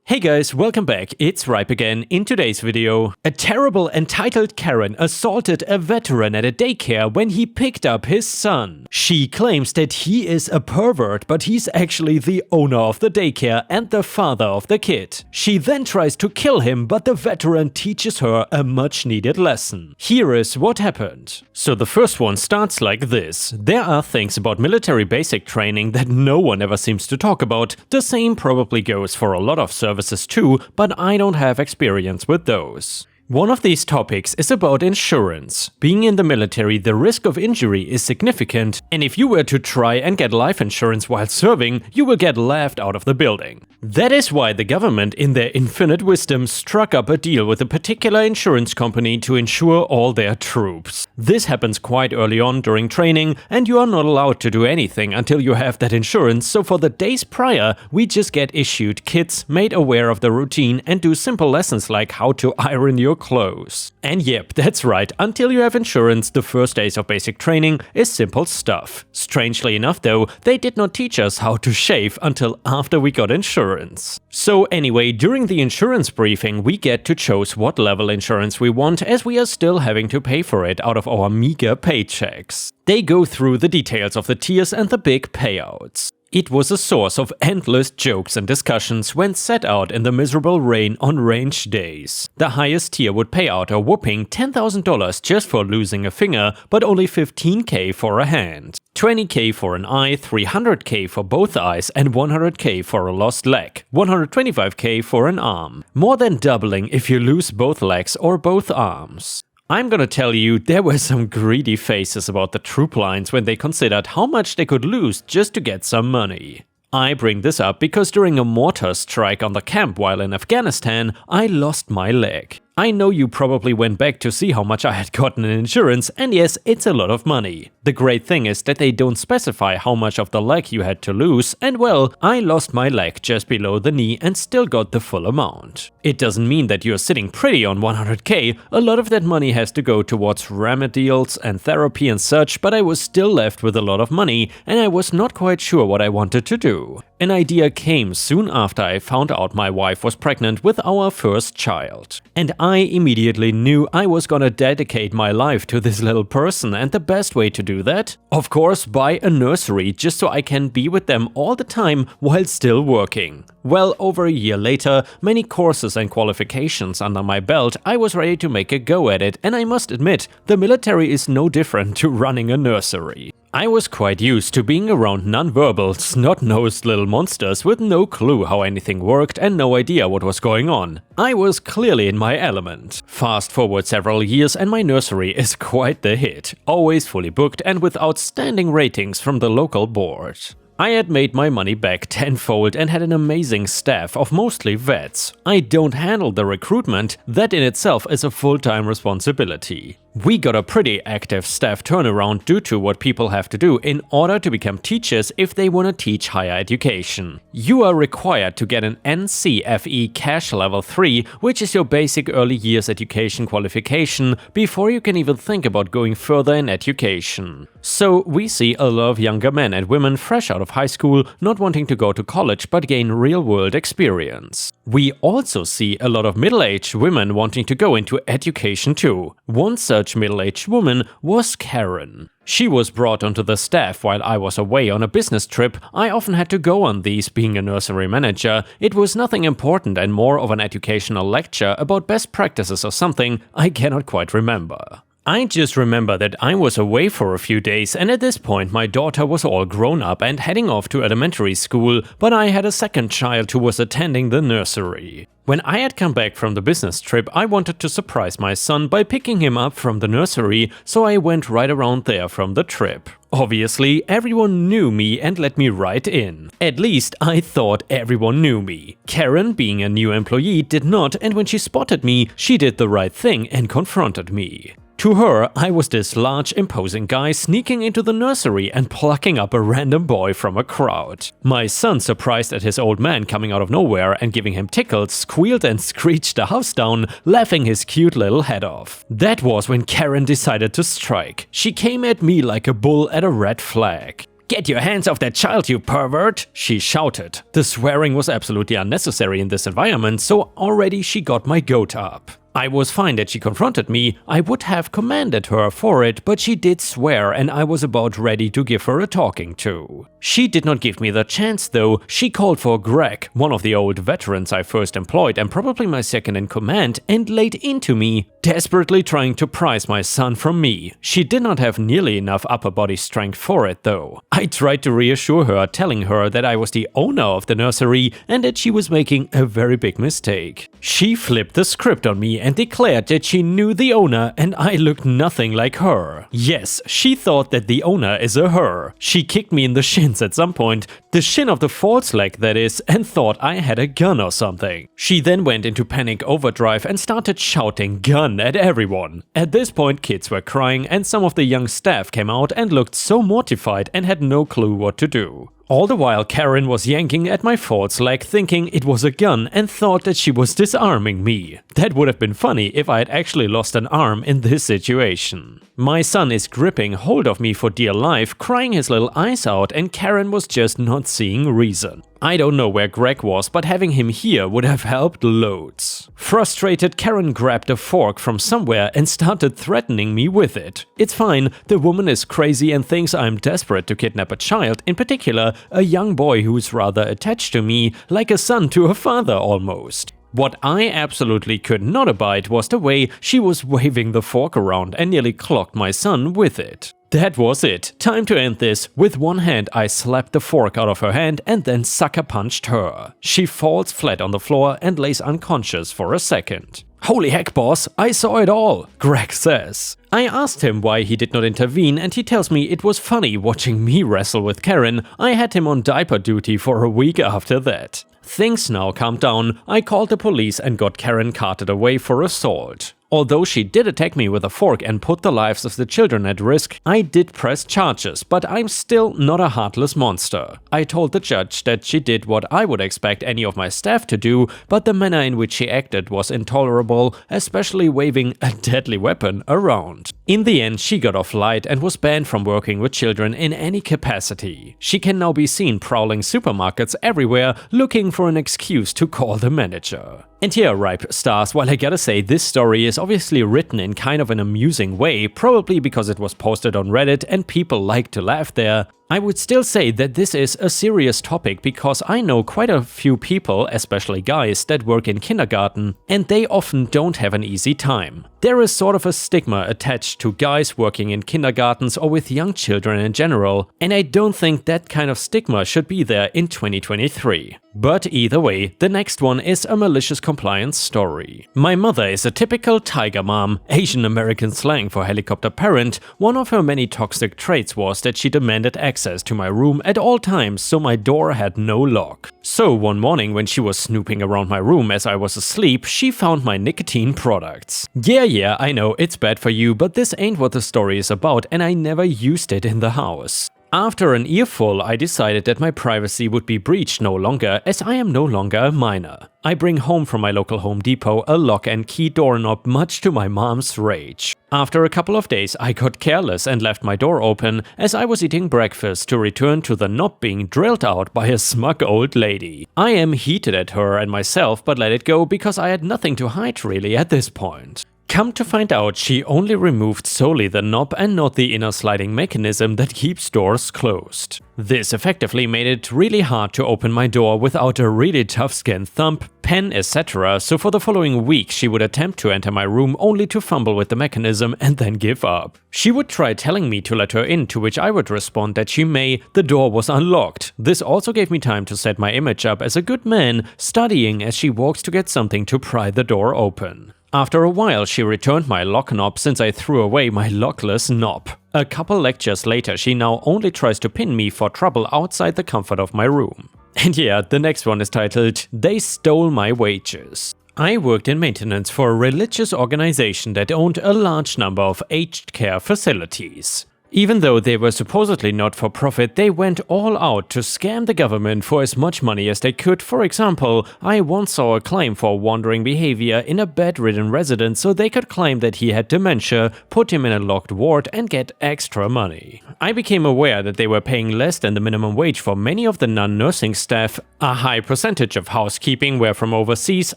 Hey guys, welcome back, it's Ripe again. In today's video, a terrible entitled Karen assaulted a veteran at a daycare when he picked up his son. She claims that he is a pervert, but he's actually the owner of the daycare and the father of the kid. She then tries to kill him, but the veteran teaches her a much needed lesson. Here is what happened. So the first one starts like this. There are things about military basic training that no one ever seems to talk about. The same probably goes for a lot of services too, but I don't have experience with those. One of these topics is about insurance. Being in the military, the risk of injury is significant, and if you were to try and get life insurance while serving, you will get laughed out of the building. That is why the government, in their infinite wisdom, struck up a deal with a particular insurance company to insure all their troops. This happens quite early on during training, and you are not allowed to do anything until you have that insurance, so for the days prior, we just get issued kits, made aware of the routine, and do simple lessons like how to iron your clothes. And yep, that's right, until you have insurance, the first days of basic training is simple stuff. Strangely enough though, they did not teach us how to shave until after we got insurance. So anyway, during the insurance briefing, we get to choose what level insurance we want, as we are still having to pay for it out of our meager paychecks. They go through the details of the tiers and the big payouts. It was a source of endless jokes and discussions when set out in the miserable rain on range days. The highest tier would pay out a whopping $10,000 just for losing a finger, but only $15,000 for a hand. $20,000 for an eye, $300,000 for both eyes, and $100,000 for a lost leg, $125,000 for an arm. More than doubling if you lose both legs or both arms. I'm gonna tell you, there were some greedy faces about the troop lines when they considered how much they could lose just to get some money. I bring this up because during a mortar strike on the camp while in Afghanistan, I lost my leg. I know you probably went back to see how much I had gotten in insurance, and yes, it's a lot of money. The great thing is that they don't specify how much of the leg you had to lose, and well, I lost my leg just below the knee and still got the full amount. It doesn't mean that you're sitting pretty on $100,000, a lot of that money has to go towards remedials and therapy and such, but I was still left with a lot of money, and I was not quite sure what I wanted to do. An idea came soon after I found out my wife was pregnant with our first child. And I immediately knew I was gonna dedicate my life to this little person, and the best way to do that? Of course, buy a nursery just so I can be with them all the time while still working. Well, over a year later, many courses and qualifications under my belt, I was ready to make a go at it, and I must admit, the military is no different to running a nursery. I was quite used to being around non-verbal, snot-nosed little monsters with no clue how anything worked and no idea what was going on. I was clearly in my element. Fast forward several years and my nursery is quite the hit, always fully booked and with outstanding ratings from the local board. I had made my money back tenfold and had an amazing staff of mostly vets. I don't handle the recruitment, that in itself is a full-time responsibility. We got a pretty active staff turnaround due to what people have to do in order to become teachers if they want to teach higher education. You are required to get an NCFE Cash Level 3, which is your basic early years education qualification, before you can even think about going further in education. So we see a lot of younger men and women fresh out of high school not wanting to go to college but gain real-world experience. We also see a lot of middle-aged women wanting to go into education too. One such middle-aged woman was Karen. She was brought onto the staff while I was away on a business trip. I often had to go on these being a nursery manager. It was nothing important and more of an educational lecture about best practices or something, I cannot quite remember. I just remember that I was away for a few days, and at this point my daughter was all grown up and heading off to elementary school, but I had a second child who was attending the nursery. When I had come back from the business trip, I wanted to surprise my son by picking him up from the nursery, so I went right around there from the trip. Obviously, everyone knew me and let me right in. At least, I thought everyone knew me. Karen, being a new employee, did not, and when she spotted me, she did the right thing and confronted me. To her, I was this large, imposing guy sneaking into the nursery and plucking up a random boy from a crowd. My son, surprised at his old man coming out of nowhere and giving him tickles, squealed and screeched the house down, laughing his cute little head off. That was when Karen decided to strike. She came at me like a bull at a red flag. "Get your hands off that child, you pervert!" she shouted. The swearing was absolutely unnecessary in this environment, so already she got my goat up. I was fine that she confronted me. I would have commended her for it, but she did swear and I was about ready to give her a talking to. She did not give me the chance though. She called for Greg, one of the old veterans I first employed and probably my second in command, and laid into me, desperately trying to prise my son from me. She did not have nearly enough upper body strength for it though. I tried to reassure her, telling her that I was the owner of the nursery and that she was making a very big mistake. She flipped the script on me and declared that she knew the owner and I looked nothing like her. Yes, she thought that the owner is a her. She kicked me in the shins at some point, the shin of the false leg that is, and thought I had a gun or something. She then went into panic overdrive and started shouting gun at everyone. At this point kids were crying and some of the young staff came out and looked so mortified and had no clue what to do. All the while Karen was yanking at my false leg thinking it was a gun and thought that she was disarming me. That would have been funny if I had actually lost an arm in this situation. My son is gripping hold of me for dear life, crying his little eyes out, and Karen was just not seeing reason. I don't know where Greg was, but having him here would have helped loads. Frustrated, Karen grabbed a fork from somewhere and started threatening me with it. It's fine, the woman is crazy and thinks I'm desperate to kidnap a child, in particular a young boy who's rather attached to me, like a son to a father almost. What I absolutely could not abide was the way she was waving the fork around and nearly clocked my son with it. That was it. Time to end this. With one hand I slapped the fork out of her hand and then sucker punched her. She falls flat on the floor and lays unconscious for a second. "Holy heck, boss, I saw it all," Greg says. I asked him why he did not intervene and he tells me it was funny watching me wrestle with Karen. I had him on diaper duty for a week after that. Things now calmed down. I called the police and got Karen carted away for assault. Although she did attack me with a fork and put the lives of the children at risk, I did press charges, but I'm still not a heartless monster. I told the judge that she did what I would expect any of my staff to do, but the manner in which she acted was intolerable, especially waving a deadly weapon around. In the end, she got off light and was banned from working with children in any capacity. She can now be seen prowling supermarkets everywhere, looking for an excuse to call the manager. And here, Ripe Stars, while I gotta say this story is obviously written in kind of an amusing way, probably because it was posted on Reddit and people like to laugh there, I would still say that this is a serious topic because I know quite a few people, especially guys, that work in kindergarten, and they often don't have an easy time. There is sort of a stigma attached to guys working in kindergartens or with young children in general, and I don't think that kind of stigma should be there in 2023. But either way, the next one is a malicious compliance story. My mother is a typical tiger mom, Asian American slang for helicopter parent. One of her many toxic traits was that she demanded access to my room at all times, so my door had no lock. So one morning when she was snooping around my room as I was asleep, she found my nicotine products. Yeah, I know, it's bad for you, but this ain't what the story is about and I never used it in the house. After an earful, I decided that my privacy would be breached no longer, as I am no longer a minor. I bring home from my local Home Depot a lock and key doorknob, much to my mom's rage. After a couple of days, I got careless and left my door open as I was eating breakfast to return to the knob being drilled out by a smug old lady. I am heated at her and myself, but let it go because I had nothing to hide really at this point. Come to find out, she only removed solely the knob and not the inner sliding mechanism that keeps doors closed. This effectively made it really hard to open my door without a really tough-skinned thumb, pen, etc. So for the following week she would attempt to enter my room only to fumble with the mechanism and then give up. She would try telling me to let her in, to which I would respond that she may, the door was unlocked. This also gave me time to set my image up as a good man, studying as she walks to get something to pry the door open. After a while, she returned my lock knob since I threw away my lockless knob. A couple lectures later, she now only tries to pin me for trouble outside the comfort of my room. And yeah, the next one is titled, "They Stole My Wages." I worked in maintenance for a religious organization that owned a large number of aged care facilities. Even though they were supposedly not for profit, they went all out to scam the government for as much money as they could. For example, I once saw a claim for wandering behavior in a bedridden resident so they could claim that he had dementia, put him in a locked ward and get extra money. I became aware that they were paying less than the minimum wage for many of the non-nursing staff, a high percentage of housekeeping were from overseas,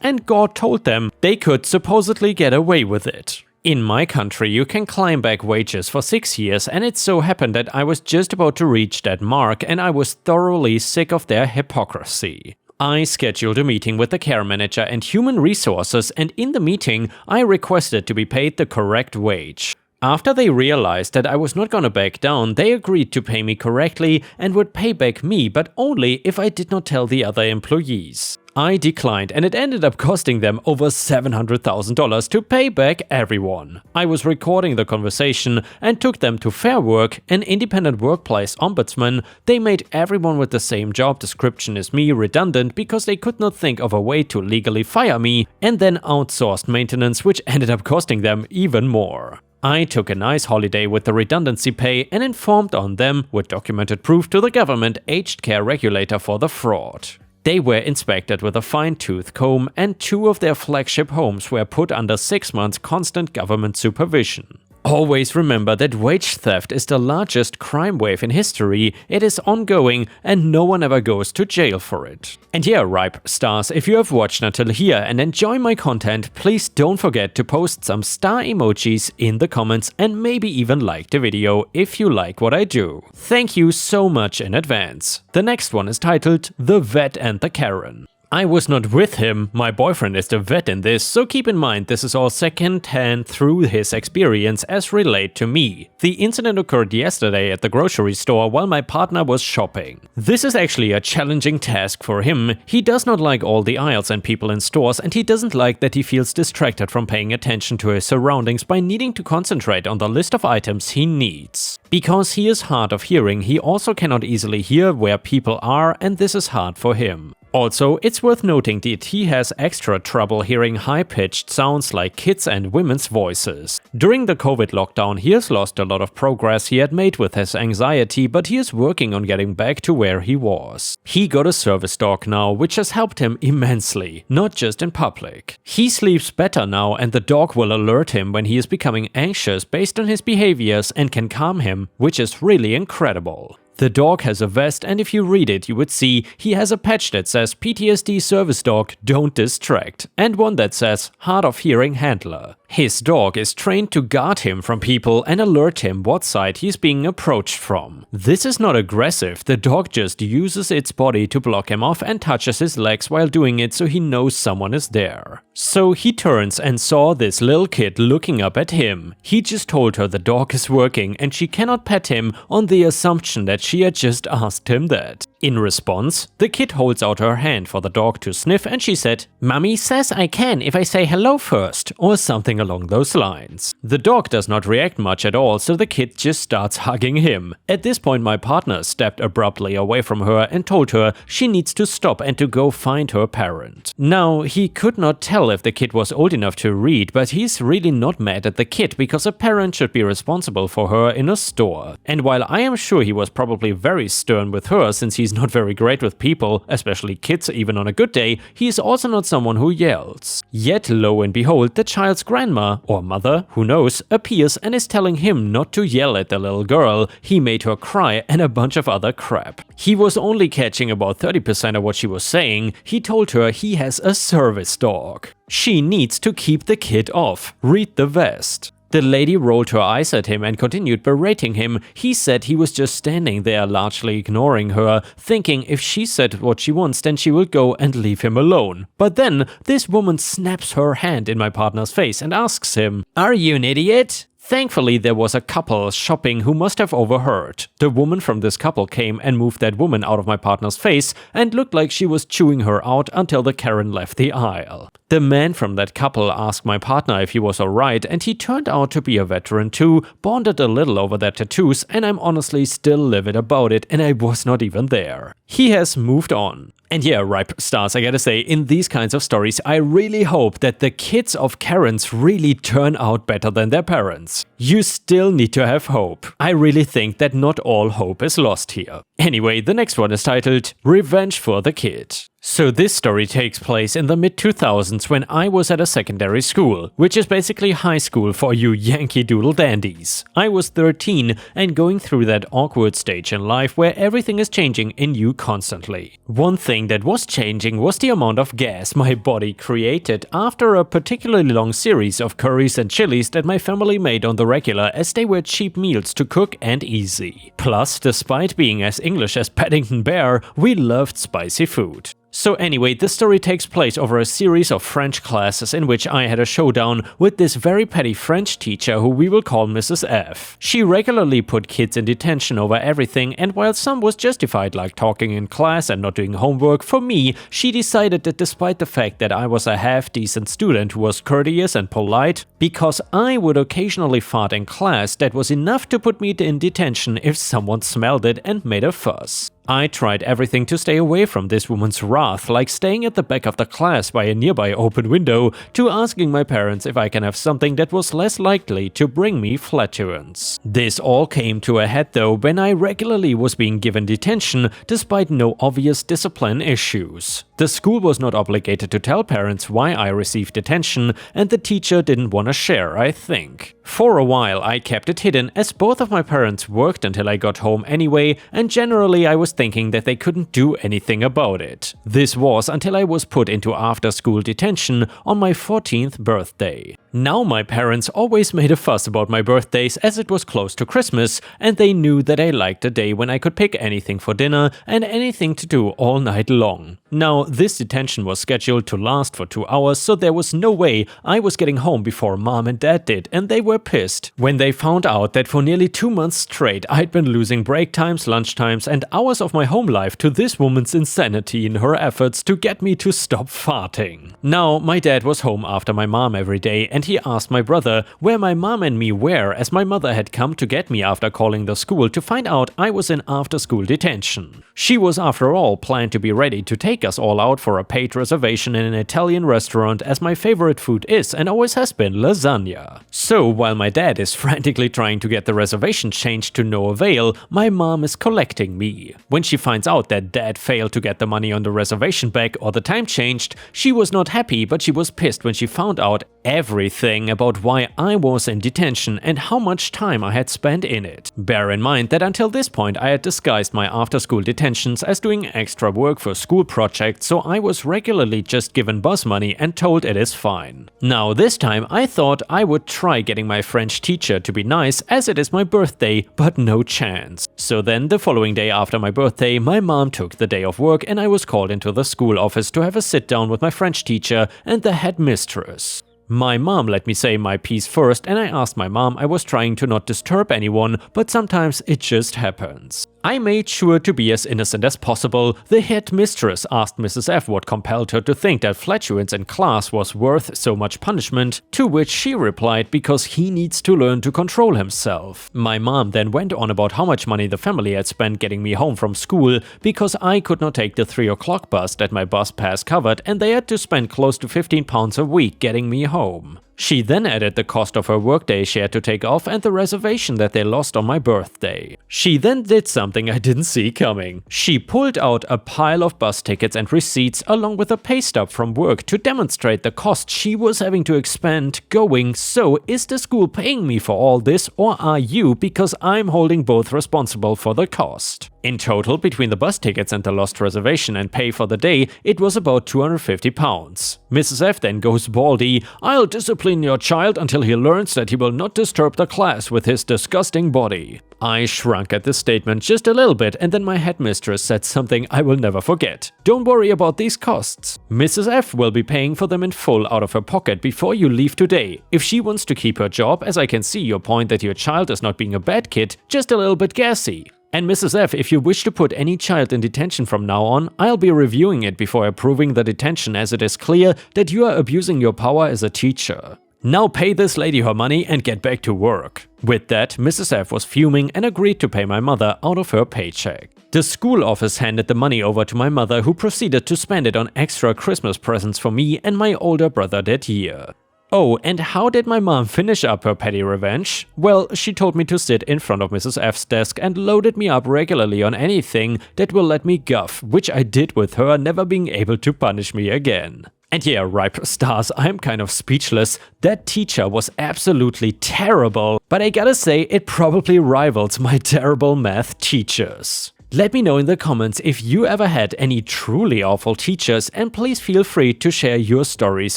and God told them they could supposedly get away with it. In my country, you can climb back wages for 6 years, and it so happened that I was just about to reach that mark and I was thoroughly sick of their hypocrisy. I scheduled a meeting with the care manager and human resources, and in the meeting, I requested to be paid the correct wage. After they realized that I was not gonna back down, they agreed to pay me correctly and would pay back me, but only if I did not tell the other employees. I declined, and it ended up costing them over $700,000 to pay back everyone. I was recording the conversation and took them to Fair Work, an independent workplace ombudsman. They made everyone with the same job description as me redundant because they could not think of a way to legally fire me, and then outsourced maintenance, which ended up costing them even more. I took a nice holiday with the redundancy pay and informed on them, with documented proof, to the government aged care regulator for the fraud. They were inspected with a fine-tooth comb, and 2 of their flagship homes were put under 6 months constant government supervision. Always remember that wage theft is the largest crime wave in history. It is ongoing and no one ever goes to jail for it. And yeah, Ripe Stars, if you have watched until here and enjoy my content, please don't forget to post some star emojis in the comments and maybe even like the video if you like what I do. Thank you so much in advance. The next one is titled The Vet and the Karen. I was not with him, my boyfriend is the vet in this, so keep in mind this is all second-hand through his experience as relayed to me. The incident occurred yesterday at the grocery store while my partner was shopping. This is actually a challenging task for him. He does not like all the aisles and people in stores, and he doesn't like that he feels distracted from paying attention to his surroundings by needing to concentrate on the list of items he needs. Because he is hard of hearing, he also cannot easily hear where people are, and this is hard for him. Also, it's worth noting that he has extra trouble hearing high-pitched sounds like kids' and women's voices. During the COVID lockdown, he has lost a lot of progress he had made with his anxiety, but he is working on getting back to where he was. He got a service dog now, which has helped him immensely, not just in public. He sleeps better now, and the dog will alert him when he is becoming anxious based on his behaviors and can calm him, which is really incredible. The dog has a vest, and if you read it, you would see he has a patch that says PTSD service dog, don't distract, and one that says hard of hearing handler. His dog is trained to guard him from people and alert him what side he's being approached from. This is not aggressive, the dog just uses its body to block him off and touches his legs while doing it so he knows someone is there. So he turns and saw this little kid looking up at him. He just told her the dog is working and she cannot pet him on the assumption that she had just asked him that. In response, the kid holds out her hand for the dog to sniff and she said, "Mommy says I can if I say hello first," or something along those lines. The dog does not react much at all, so the kid just starts hugging him. At this point, my partner stepped abruptly away from her and told her she needs to stop and to go find her parent. Now, he could not tell if the kid was old enough to read, but he's really not mad at the kid because a parent should be responsible for her in a store. And while I am sure he was probably very stern with her since he's not very great with people, especially kids even on a good day, he is also not someone who yells. Yet lo and behold, the child's grandma, or mother, who knows, appears and is telling him not to yell at the little girl, he made her cry and a bunch of other crap. He was only catching about 30% of what she was saying. He told her he has a service dog. She needs to keep the kid off. Read the vest. The lady rolled her eyes at him and continued berating him. He said he was just standing there largely ignoring her, thinking if she said what she wants then she will go and leave him alone. But then this woman snaps her hand in my partner's face and asks him, "Are you an idiot?" Thankfully, there was a couple shopping who must have overheard. The woman from this couple came and moved that woman out of my partner's face and looked like she was chewing her out until the Karen left the aisle. The man from that couple asked my partner if he was alright, and he turned out to be a veteran too, bonded a little over their tattoos, and I'm honestly still livid about it and I was not even there. He has moved on. And yeah, ripe stars, I gotta say, in these kinds of stories, I really hope that the kids of Karens really turn out better than their parents. You still need to have hope. I really think that not all hope is lost here. Anyway, the next one is titled Revenge for the Kid. So this story takes place in the mid-2000s when I was at a secondary school, which is basically high school for you Yankee Doodle dandies. I was 13 and going through that awkward stage in life where everything is changing in you constantly. One thing that was changing was the amount of gas my body created after a particularly long series of curries and chilies that my family made on the regular, as they were cheap meals to cook and easy. Plus, despite being as English as Paddington Bear, we loved spicy food. So anyway, this story takes place over a series of French classes in which I had a showdown with this very petty French teacher who we will call Mrs. F. She regularly put kids in detention over everything, and while some was justified, like talking in class and not doing homework, for me, she decided that despite the fact that I was a half-decent student who was courteous and polite, because I would occasionally fart in class, that was enough to put me in detention if someone smelled it and made a fuss. I tried everything to stay away from this woman's wrath, like staying at the back of the class by a nearby open window, to asking my parents if I can have something that was less likely to bring me flatulence. This all came to a head though when I regularly was being given detention despite no obvious discipline issues. The school was not obligated to tell parents why I received detention, and the teacher didn't want to share, I think. For a while I kept it hidden, as both of my parents worked until I got home anyway, and generally I was thinking that they couldn't do anything about it. This was until I was put into after-school detention on my 14th birthday. Now my parents always made a fuss about my birthdays as it was close to Christmas, and they knew that I liked a day when I could pick anything for dinner and anything to do all night long. Now, this detention was scheduled to last for 2 hours, so there was no way I was getting home before mom and dad did, and they were pissed when they found out that for nearly 2 months straight I'd been losing break times, lunch times, and hours of my home life to this woman's insanity in her efforts to get me to stop farting. Now, my dad was home after my mom every day, and he asked my brother where my mom and me were, as my mother had come to get me after calling the school to find out I was in after-school detention. She was, after all, planned to be ready to take us all out for a paid reservation in an Italian restaurant, as my favorite food is and always has been lasagna. So while my dad is frantically trying to get the reservation changed to no avail, my mom is collecting me. When she finds out that dad failed to get the money on the reservation back or the time changed, she was not happy, but she was pissed when she found out everything about why I was in detention and how much time I had spent in it. Bear in mind that until this point I had disguised my after-school detentions as doing extra work for school projects, so I was regularly just given bus money and told it is fine. Now this time I thought I would try getting my French teacher to be nice, as it is my birthday, but no chance. So then the following day after my birthday, my mom took the day off work and I was called into the school office to have a sit down with my French teacher and the headmistress. My mom let me say my piece first, and I asked my mom I was trying to not disturb anyone, but sometimes it just happens. I made sure to be as innocent as possible. The headmistress asked Mrs. F what compelled her to think that flatulence in class was worth so much punishment, to which she replied because he needs to learn to control himself. My mom then went on about how much money the family had spent getting me home from school because I could not take the 3 o'clock bus that my bus pass covered, and they had to spend close to £15 a week getting me home. She then added the cost of her workday she had to take off and the reservation that they lost on my birthday. She then did something I didn't see coming. She pulled out a pile of bus tickets and receipts along with a pay stub from work to demonstrate the cost she was having to expend going, so is the school paying me for all this, or are you, because I'm holding both responsible for the cost? In total, between the bus tickets and the lost reservation and pay for the day, it was about £250. Mrs. F then goes baldy, "I'll discipline your child until he learns that he will not disturb the class with his disgusting body." I shrunk at this statement just a little bit, and then my headmistress said something I will never forget. "Don't worry about these costs. Mrs. F will be paying for them in full out of her pocket before you leave today. If she wants to keep her job, as I can see your point that your child is not being a bad kid, just a little bit gassy. And Mrs. F, if you wish to put any child in detention from now on, I'll be reviewing it before approving the detention, as it is clear that you are abusing your power as a teacher." Now pay this lady her money and get back to work. With that, Mrs. F was fuming and agreed to pay my mother out of her paycheck. The school office handed the money over to my mother, who proceeded to spend it on extra Christmas presents for me and my older brother that year. Oh, and how did my mom finish up her petty revenge? Well, she told me to sit in front of Mrs. F's desk and loaded me up regularly on anything that will let me guff, which I did with her, never being able to punish me again. And yeah, ripe stars, I'm kind of speechless. That teacher was absolutely terrible, but I gotta say, it probably rivals my terrible math teachers. Let me know in the comments if you ever had any truly awful teachers, and please feel free to share your stories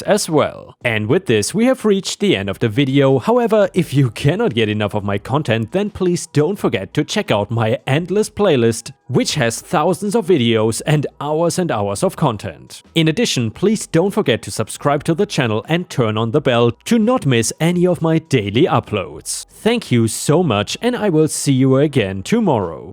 as well. And with this, we have reached the end of the video. However, if you cannot get enough of my content, then please don't forget to check out my endless playlist, which has thousands of videos and hours of content. In addition, please don't forget to subscribe to the channel and turn on the bell to not miss any of my daily uploads. Thank you so much, and I will see you again tomorrow.